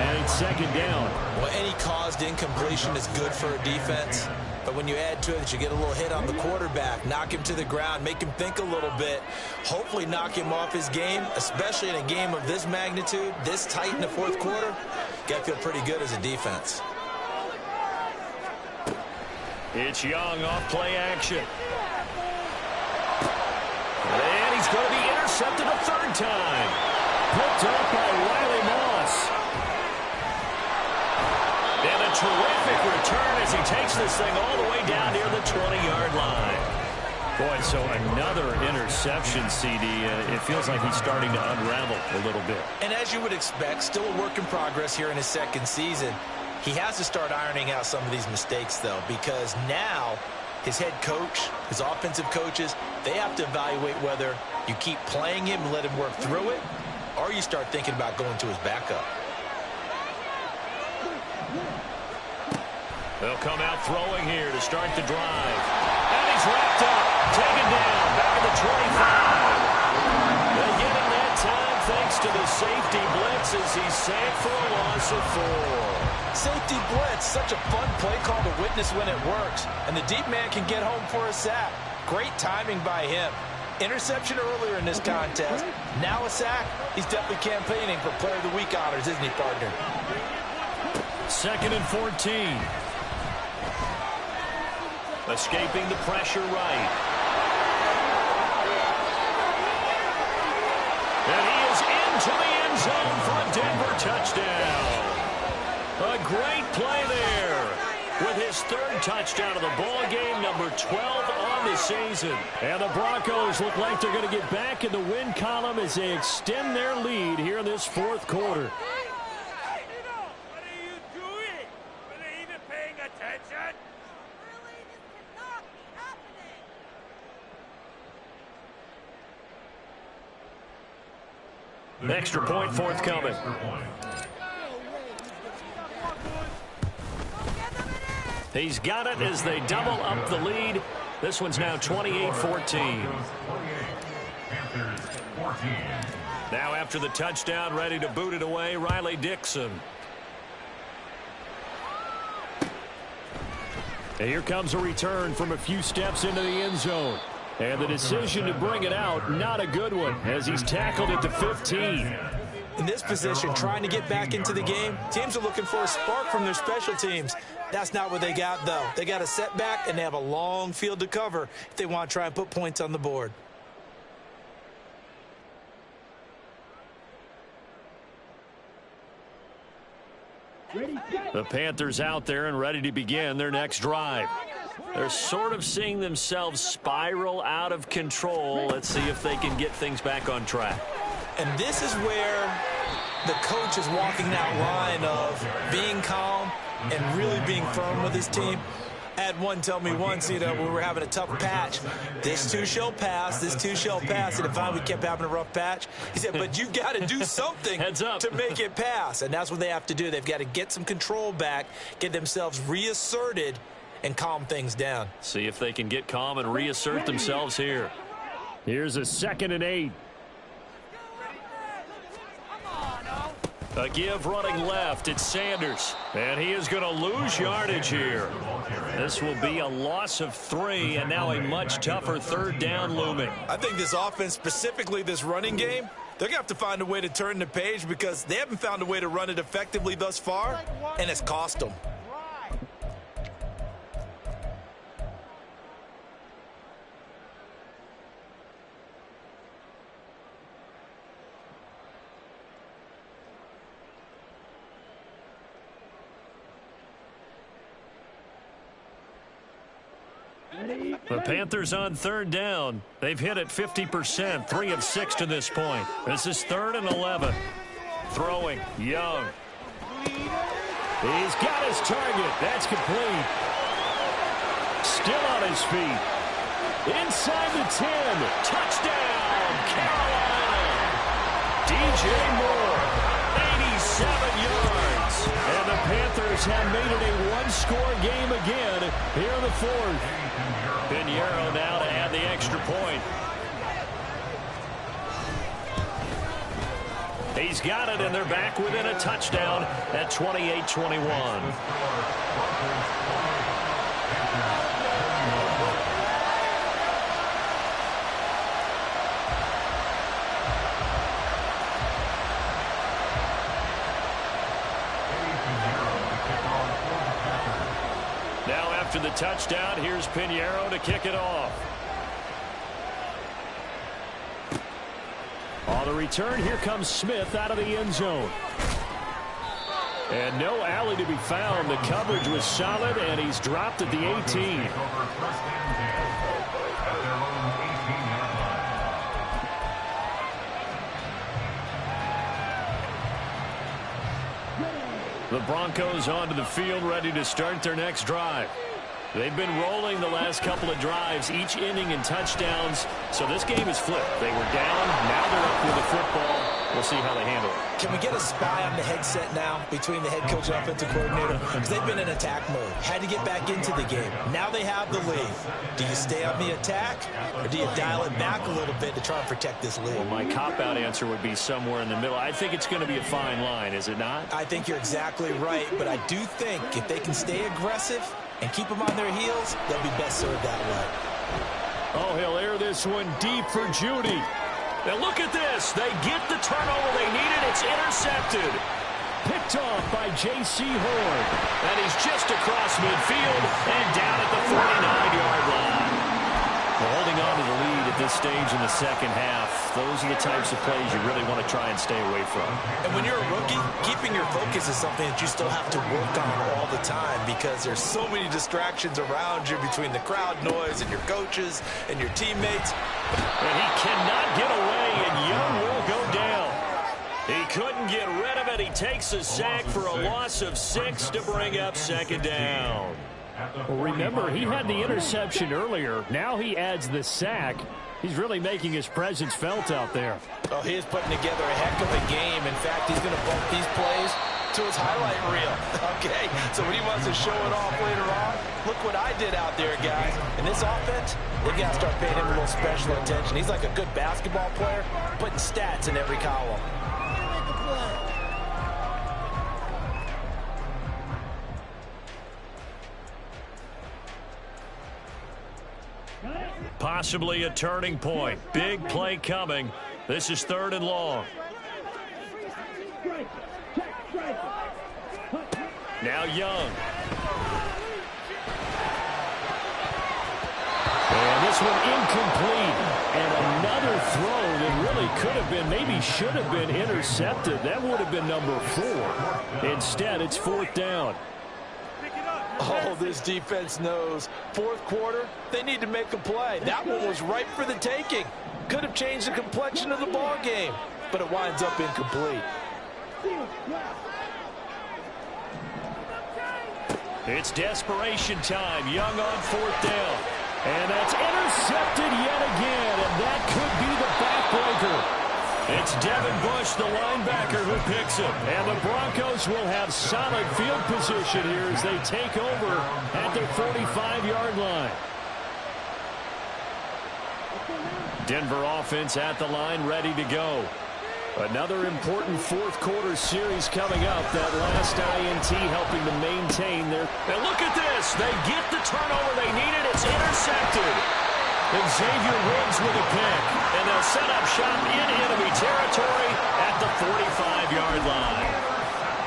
[SPEAKER 6] and it's second down.
[SPEAKER 5] Well, any caused incompletion is good for a defense, but when you add to it that you get a little hit on the quarterback, knock him to the ground, make him think a little bit, hopefully knock him off his game, especially in a game of this magnitude, this tight in the fourth quarter, got to feel pretty good as a defense.
[SPEAKER 1] It's Young off play action. And he's going to be intercepted a third time.
[SPEAKER 6] Picked up by Riley Moss.
[SPEAKER 1] And a terrific return as he takes this thing all the way down near the 20-yard line.
[SPEAKER 6] Boy, so another interception, CD. It feels like he's starting to unravel a little bit.
[SPEAKER 5] And as you would expect, still a work in progress here in his second season. He has to start ironing out some of these mistakes, though, because now his head coach, his offensive coaches, they have to evaluate whether you keep playing him and let him work through it, or you start thinking about going to his backup.
[SPEAKER 1] They'll come out throwing here to start the drive. And he's wrapped up, taken down, back at the 25. They get him that time thanks to the safety blitz as he's sacked for a loss of 4.
[SPEAKER 5] Safety blitz, such a fun play call to witness when it works. And the deep man can get home for a sack. Great timing by him. Interception earlier in this contest. Now a sack. He's definitely campaigning for Player of the Week honors, isn't he, partner?
[SPEAKER 1] 2nd and 14. Escaping the pressure right. And he is into the end zone for a Denver touchdown. A great play there with his third touchdown of the ball game, number 12 on the season.
[SPEAKER 6] And the Broncos look like they're going to get back in the win column as they extend their lead here in this fourth quarter.
[SPEAKER 4] What are you doing? Are they even paying attention?
[SPEAKER 7] Really? This cannot be happening.
[SPEAKER 1] Extra point forthcoming. He's got it as they double up the lead. This one's now 28-14. Now after the touchdown, ready to boot it away, Riley Dixon.
[SPEAKER 6] And here comes a return from a few steps into the end zone. And the decision to bring it out, not a good one, as he's tackled at the 15.
[SPEAKER 5] In this position, trying to get back into the game, teams are looking for a spark from their special teams. That's not what they got, though. They got a setback, and they have a long field to cover if they want to try and put points on the board.
[SPEAKER 1] The Panthers out there and ready to begin their next drive. They're sort of seeing themselves spiral out of control. Let's see if they can get things back on track.
[SPEAKER 5] And this is where the coach is walking that line of being calm and really being firm with his team. I had one tell me once, when we were having a tough patch, this too shall pass, this too shall pass. And finally we kept having a rough patch. He said, but you've got to do something to make it pass. And that's what they have to do. They've got to get some control back, get themselves reasserted, and calm things down.
[SPEAKER 1] See if they can get calm and reassert themselves here.
[SPEAKER 6] Here's a 2nd and 8.
[SPEAKER 1] A give running left. It's Sanders. And he is going to lose yardage here. This will be a loss of 3, and now a much tougher 3rd down looming.
[SPEAKER 5] I think this offense, specifically this running game, they're going to have to find a way to turn the page because they haven't found a way to run it effectively thus far, and it's cost them.
[SPEAKER 1] The Panthers on third down. They've hit it 50%, 3 of 6 to this point. This is 3rd and 11. Throwing, Young. He's got his target. That's complete. Still on his feet. Inside the 10. Touchdown, Carolina. DJ Moore, 87 yards. And the Panthers have made it a one-score game again here in the 4th. Pinheiro now to add the extra point. He's got it, and they're back within a touchdown at 28-21. Now after the touchdown, here's Pinheiro to kick it off. On the return, here comes Smith out of the end zone. And no alley to be found. The coverage was solid, and he's dropped at the 18. The Broncos onto the field, ready to start their next drive. They've been rolling the last couple of drives, each inning in touchdowns. So this game is flipped. They were down, now they're up with the football. We'll see how they handle it.
[SPEAKER 5] Can we get a spy on the headset now between the head coach and offensive coordinator? Because they've been in attack mode. Had to get back into the game. Now they have the lead. Do you stay on the attack, or do you dial it back a little bit to try and protect this lead?
[SPEAKER 1] Well, my cop-out answer would be somewhere in the middle. I think it's going to be a fine line, is it not?
[SPEAKER 5] I think you're exactly right, but I do think if they can stay aggressive and keep them on their heels, they'll be best served that way.
[SPEAKER 1] Oh, he'll air this one deep for Judy. Now look at this. They get the turnover they needed. It's intercepted. Picked off by J.C. Horn. And he's just across midfield and down at the 49-yard line. Well, holding on to the lead at this stage in the second half, those are the types of plays you really want to try and stay away from.
[SPEAKER 5] And when you're a rookie, keeping your focus is something that you still have to work on all the time because there's so many distractions around you between the crowd noise and your coaches and your teammates.
[SPEAKER 1] And he cannot get away, and Young will go down. He couldn't get rid of it. He takes a sack for a loss of 6 to bring up second down.
[SPEAKER 6] Well, remember, he had the interception earlier. Now he adds the sack. He's really making his presence felt out there.
[SPEAKER 5] Oh, he is putting together a heck of a game. In fact, he's going to bump these plays to his highlight reel. Okay, so when he wants to show it off later on, look what I did out there, guys. In this offense, they got to start paying him a little special attention. He's like a good basketball player, putting stats in every column.
[SPEAKER 1] Possibly a turning point. Big play coming. This is 3rd and long. Now Young.
[SPEAKER 6] And this one incomplete. And another throw that really could have been, maybe should have been intercepted. That would have been number 4. Instead, it's 4th down.
[SPEAKER 5] Oh, this defense knows. 4th quarter, they need to make a play. That one was ripe for the taking. Could have changed the complexion of the ball game, but it winds up incomplete.
[SPEAKER 1] It's desperation time. Young on 4th down. And that's intercepted yet again, and that could be the backbreaker. It's Devin Bush, the linebacker, who picks him. And the Broncos will have solid field position here as they take over at their 45-yard line. Denver offense at the line, ready to go. Another important 4th quarter series coming up. That last INT helping to maintain their... And look at this. They get the turnover they needed. It's intercepted. And Xavier Woods with a pick. And they'll set up shop in enemy territory at the 45-yard line.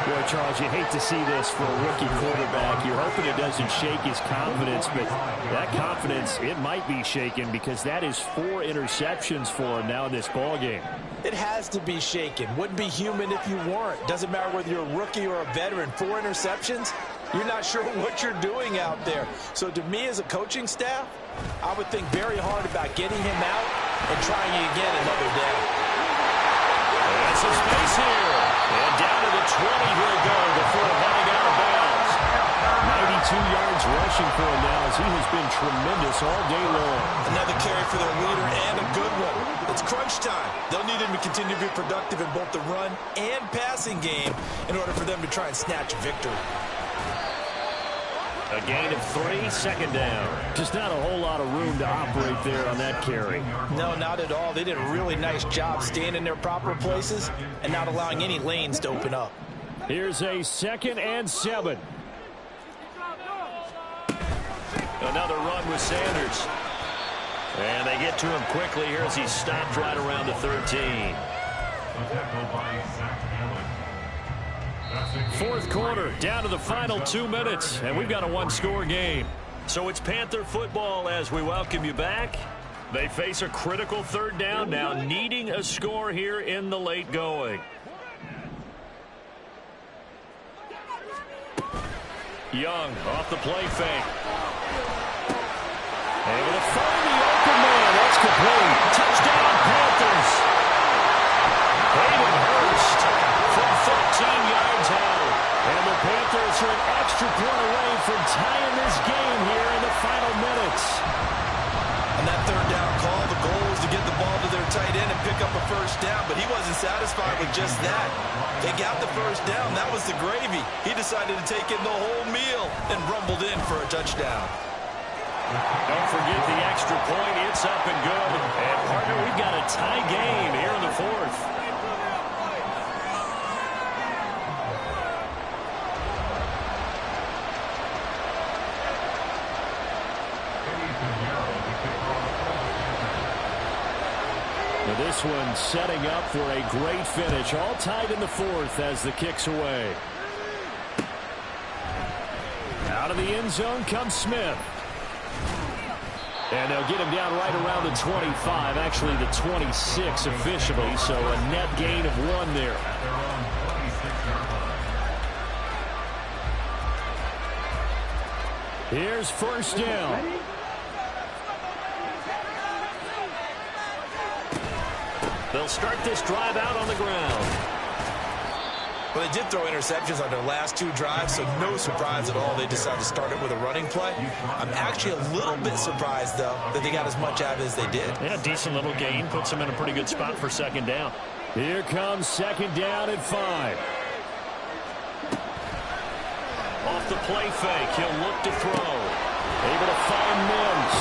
[SPEAKER 6] Boy, Charles, you hate to see this for a rookie quarterback. You're hoping it doesn't shake his confidence, but that confidence, it might be shaken because that is 4 interceptions for him now in this ballgame.
[SPEAKER 5] It has to be shaken. Wouldn't be human if you weren't. Doesn't matter whether you're a rookie or a veteran. 4 interceptions, you're not sure what you're doing out there. So to me as a coaching staff,
[SPEAKER 2] I would think very hard about getting him out and trying again another day.
[SPEAKER 1] That's some space here. And down to the 20 he'll go before heading out of bounds. 92 yards rushing for him now as he has been tremendous all day long.
[SPEAKER 2] Another carry for their leader and a good one. It's crunch time. They'll need him to continue to be productive in both the run and passing game in order for them to try and snatch a victory.
[SPEAKER 1] A gain of 3, second down.
[SPEAKER 6] Just not a whole lot of room to operate there on that carry.
[SPEAKER 2] No, not at all. They did a really nice job staying in their proper places and not allowing any lanes to open up.
[SPEAKER 6] Here's a 2nd and 7.
[SPEAKER 1] Another run with Sanders. And they get to him quickly here as he stopped right around the 13.
[SPEAKER 6] Fourth quarter, down to the final 2 minutes, and we've got a one-score game.
[SPEAKER 1] So it's Panther football as we welcome you back. They face a critical third down now, needing a score here in the late going. Young off the play fake. Able to find the open man. That's complete. Touchdown, Panthers. Hayden Hurst from 13 yards out. And the Panthers are an extra point away from tying this game here in the final minutes.
[SPEAKER 2] On that third down call, the goal was to get the ball to their tight end and pick up a first down, but he wasn't satisfied with just that. They got the first down. That was the gravy. He decided to take in the whole meal and rumbled in for a touchdown.
[SPEAKER 1] Don't forget the extra point. It's up and good. And, partner, we've got a tie game here in the fourth.
[SPEAKER 6] Now this one setting up for a great finish. All tied in the fourth as the kick's away. Out of the end zone comes Smith. And they'll get him down right around the 25, actually the 26 officially, so a net gain of 1 there. Here's first down.
[SPEAKER 1] They'll start this drive out on the ground.
[SPEAKER 2] Well, they did throw interceptions on their last 2 drives, so no surprise at all they decided to start it with a running play. I'm actually a little bit surprised, though, that they got as much out of it as they did.
[SPEAKER 1] Yeah, decent little gain. Puts them in a pretty good spot for second down.
[SPEAKER 6] Here comes second down at 5.
[SPEAKER 1] Off the play fake, he'll look to throw. Able to find Mims.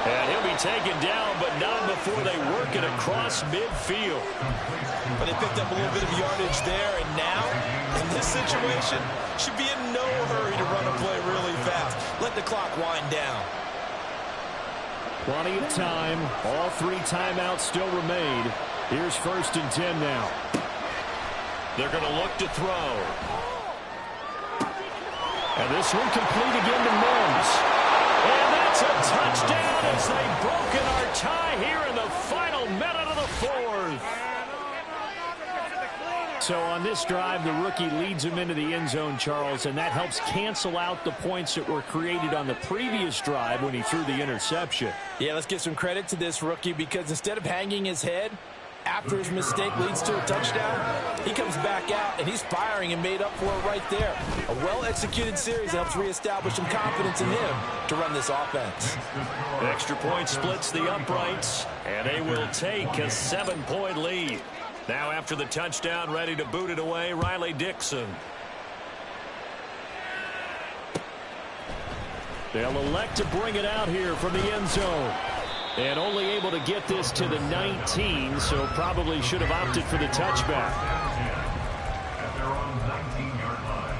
[SPEAKER 1] And he'll be taken down, but not before they work it across midfield.
[SPEAKER 2] But they picked up a little bit of yardage there, and now, in this situation, should be in no hurry to run a play really fast. Let the clock wind down.
[SPEAKER 6] Plenty of time. All 3 timeouts still remain. Here's first and 10 now.
[SPEAKER 1] They're going to look to throw.
[SPEAKER 6] And this one complete again to Mims.
[SPEAKER 1] And that's a touchdown as they've broken our tie here in the final minute of the fourth.
[SPEAKER 6] So on this drive, the rookie leads him into the end zone, Charles, and that helps cancel out the points that were created on the previous drive when he threw the interception.
[SPEAKER 2] Yeah, let's give some credit to this rookie because instead of hanging his head after his mistake leads to a touchdown, he comes back out and he's firing and made up for it right there. A well-executed series helps reestablish some confidence in him to run this offense.
[SPEAKER 1] Extra point splits the uprights, and they will take a 7-point lead. Now after the touchdown, ready to boot it away, Riley Dixon.
[SPEAKER 6] They'll elect to bring it out here from the end zone. And only able to get this to the 19, so probably should have opted for the touchback.
[SPEAKER 3] At their own 19-yard line.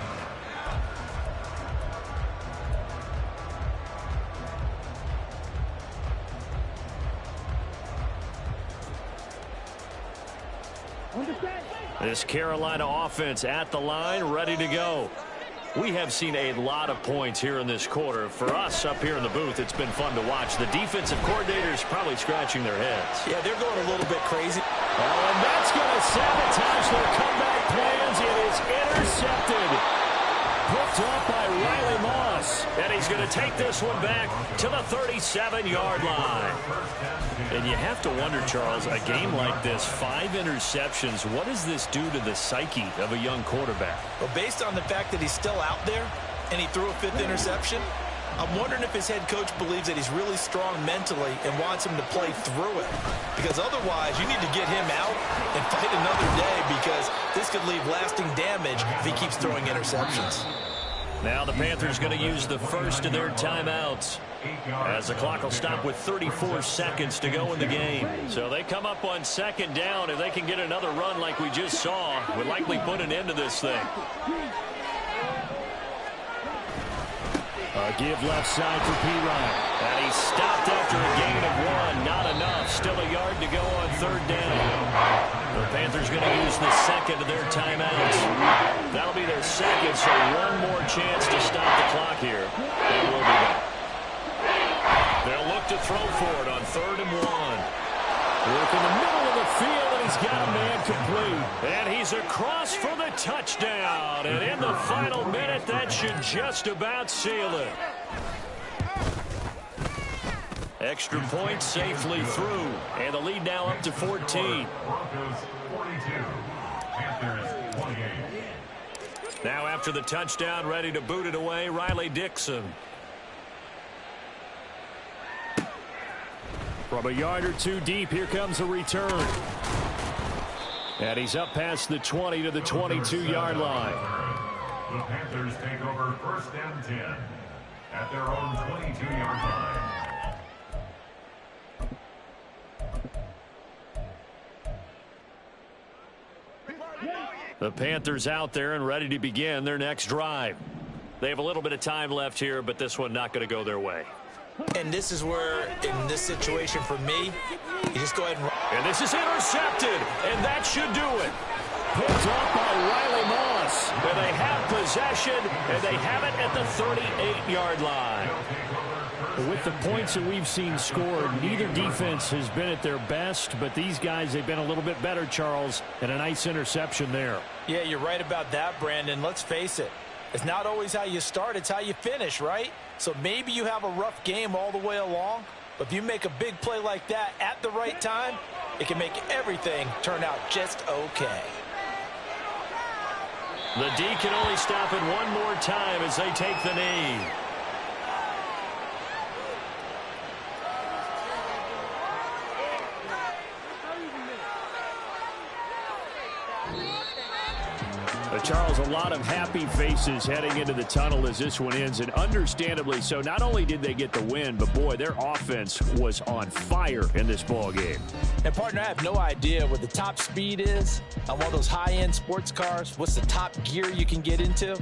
[SPEAKER 1] This Carolina offense at the line, ready to go. We have seen a lot of points here in this quarter. For us up here in the booth, it's been fun to watch. The defensive coordinators probably scratching their heads.
[SPEAKER 2] Yeah, they're going a little bit crazy.
[SPEAKER 6] Oh, and that's going to sabotage their comeback plans. It is intercepted. Picked up by Riley Moss.
[SPEAKER 1] And he's going to take this one back to the 37-yard line. And you have to wonder, Charles, a game like this, 5 interceptions, what does this do to the psyche of a young quarterback?
[SPEAKER 5] Well, based on the fact that he's still out there and he threw a 5th interception, I'm wondering if his head coach believes that he's really strong mentally and wants him to play through it. Because otherwise, you need to get him out and fight another day, because this could leave lasting damage if he keeps throwing interceptions.
[SPEAKER 1] Now the Panthers going to use the first of their timeouts, as the clock will stop with 34 seconds to go in the game. So they come up on 2nd down. If they can get another run like we just saw, would likely put an end to this thing.
[SPEAKER 6] A give left side for P-Ryan.
[SPEAKER 1] And he stopped after a gain of 1. Not enough. Still a yard to go on 3rd down. The Panthers going to use the second of their timeouts. That'll be their second, so one more chance to stop the clock here. And we'll be back. They'll look to throw for it on 3rd and 1.
[SPEAKER 6] Work in the middle of the field, and he's got a man complete.
[SPEAKER 1] And he's across for the touchdown. And in the final minute, that should just about seal it. Extra point safely through. And the lead now up to 14.
[SPEAKER 3] Broncos 42, Panthers 28.
[SPEAKER 1] Now after the touchdown, ready to boot it away, Riley Dixon.
[SPEAKER 6] From a yard or 2 deep, here comes a return. And he's up past the 20 to the 22-yard line.
[SPEAKER 3] The Panthers take over 1st and 10 at their own 22-yard line.
[SPEAKER 1] The Panthers out there and ready to begin their next drive. They have a little bit of time left here, but this one not going to go their way.
[SPEAKER 5] And this is where, in this situation for me, you just go ahead and run.
[SPEAKER 1] And this is intercepted, and that should do it.
[SPEAKER 6] Picked up by Riley Moss.
[SPEAKER 1] And they have possession, and they have it at the 38-yard line.
[SPEAKER 6] With the points that we've seen scored, neither defense has been at their best, but these guys, they've been a little bit better, Charles, and a nice interception there.
[SPEAKER 5] Yeah, you're right about that, Brandon. Let's face it. It's not always how you start, it's how you finish, right? So maybe you have a rough game all the way along, but if you make a big play like that at the right time, it can make everything turn out just okay.
[SPEAKER 1] The D can only stop it one more time as they take the knee.
[SPEAKER 6] Charles, a lot of happy faces heading into the tunnel as this one ends, and understandably so. Not only did they get the win, but boy, their offense was on fire in this ball game.
[SPEAKER 5] And partner, I have no idea what the top speed is on one of those high-end sports cars. What's the top gear you can get into?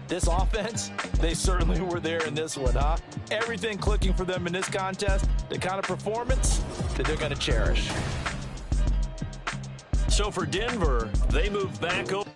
[SPEAKER 5] This offense, they certainly were there in this one, huh? Everything clicking for them in this contest, the kind of performance that they're going to cherish.
[SPEAKER 1] So for Denver, they move back over.